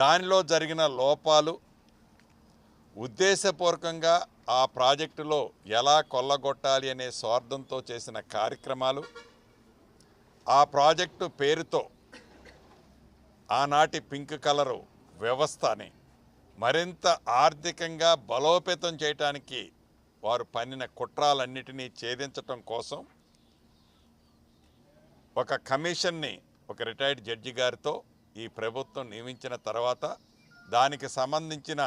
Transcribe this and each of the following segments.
దానిలో జరిగిన లోపాలు, ఉద్దేశపూర్వకంగా ఆ ప్రాజెక్టులో ఎలా కొల్లగొట్టాలి అనే స్వార్థంతో చేసిన కార్యక్రమాలు, ఆ ప్రాజెక్టు పేరుతో ఆనాటి పింక్ కలరు వ్యవస్థని మరింత ఆర్థికంగా బలోపేతం చేయడానికి వారు పన్నిన కుట్రాలన్నిటినీ ఛేదించటం కోసం ఒక కమిషన్ని ఒక రిటైర్డ్ జడ్జి గారితో ఈ ప్రభుత్వం నియమించిన తర్వాత దానికి సంబంధించిన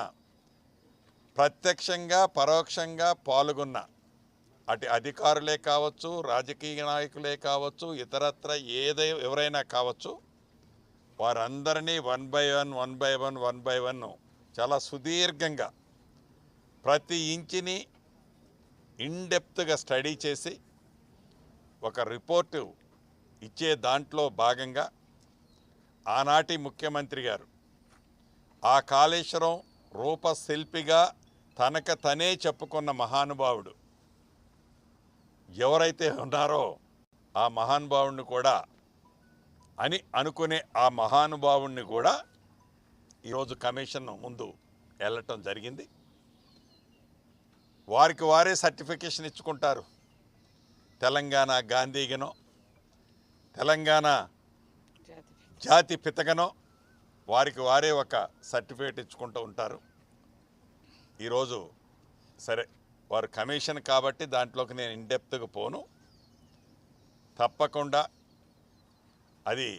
ప్రత్యక్షంగా పరోక్షంగా పాల్గొన్న అటు అధికారులే కావచ్చు, రాజకీయ నాయకులే కావచ్చు, ఇతరత్ర ఎవరైనా కావచ్చు, వారందరినీ వన్ బై వన్ చాలా సుదీర్ఘంగా ప్రతి ఇంచిని ఇన్డెప్త్గా స్టడీ చేసి ఒక రిపోర్టు ఇచ్చే దాంట్లో భాగంగా ఆనాటి ముఖ్యమంత్రి గారు ఆ కాళేశ్వరం రూపశిల్పిగా తనే చెప్పుకున్న మహానుభావుడు ఎవరైతే ఉన్నారో ఆ మహానుభావుడిని కూడా అనుకునే ఆ మహానుభావుడిని కూడా ఈరోజు కమిషన్ ముందు వెళ్ళటం జరిగింది. వారికి వారే సర్టిఫికేషన్ ఇచ్చుకుంటారు. తెలంగాణ గాంధీగనో, తెలంగాణ జాతి పితగనో వారికి వారే ఒక సర్టిఫికేట్ ఇచ్చుకుంటూ ఉంటారు. ఈరోజు సరే వారు కమిషన్ కాబట్టి దాంట్లోకి నేను ఇన్డెప్త్గా పోను. తప్పకుండా అది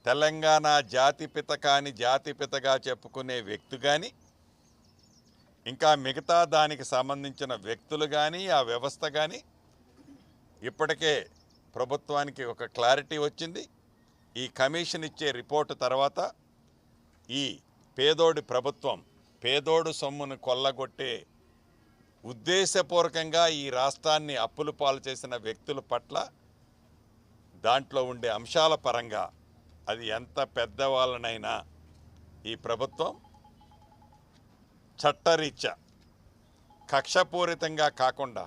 తెలంగాణ జాతిపిత కాని జాతిపితగా చెప్పుకునే వ్యక్తి కానీ, ఇంకా మిగతా దానికి సంబంధించిన వ్యక్తులు కానీ, ఆ వ్యవస్థ కానీ ఇప్పటికే ప్రభుత్వానికి ఒక క్లారిటీ వచ్చింది. ఈ కమిషన్ ఇచ్చే రిపోర్టు తర్వాత ఈ పేదోడి ప్రభుత్వం పేదోడు సొమ్మును కొల్లగొట్టే ఉద్దేశపూర్వకంగా ఈ రాష్ట్రాన్ని అప్పులు పాలు చేసిన వ్యక్తుల పట్ల దాంట్లో ఉండే అంశాల పరంగా అది ఎంత పెద్దవాళ్ళనైనా ఈ ప్రభుత్వం చట్టరీత్యా కక్షపూరితంగా కాకుండా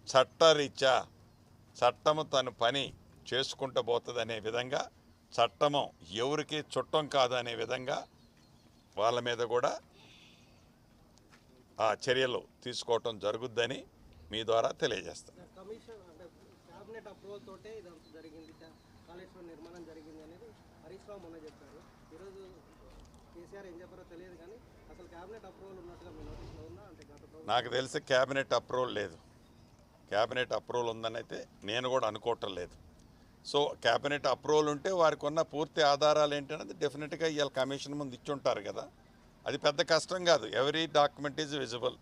చట్టరీత్యా చట్టము తన పని చేసుకుంటూ పోతుందనే విధంగా, చట్టము ఎవరికి చుట్టం కాదనే విధంగా వాళ్ళ మీద కూడా ఆ చర్యలు తీసుకోవటం జరుగుద్దని మీ ద్వారా తెలియజేస్తాను. నాకు తెలిసి క్యాబినెట్ అప్రూవల్ లేదు. క్యాబినెట్ అప్రూవల్ ఉందని అయితే నేను కూడా అనుకోవటం లేదు. సో క్యాబినెట్ అప్రూవల్ ఉంటే వారికి ఉన్న పూర్తి ఆధారాలు ఏంటనేది డెఫినెట్గా ఇవాళ కమిషన్ ముందు ఇచ్చి ఉంటారు కదా. అది పెద్ద కష్టం కాదు. Every document is visible.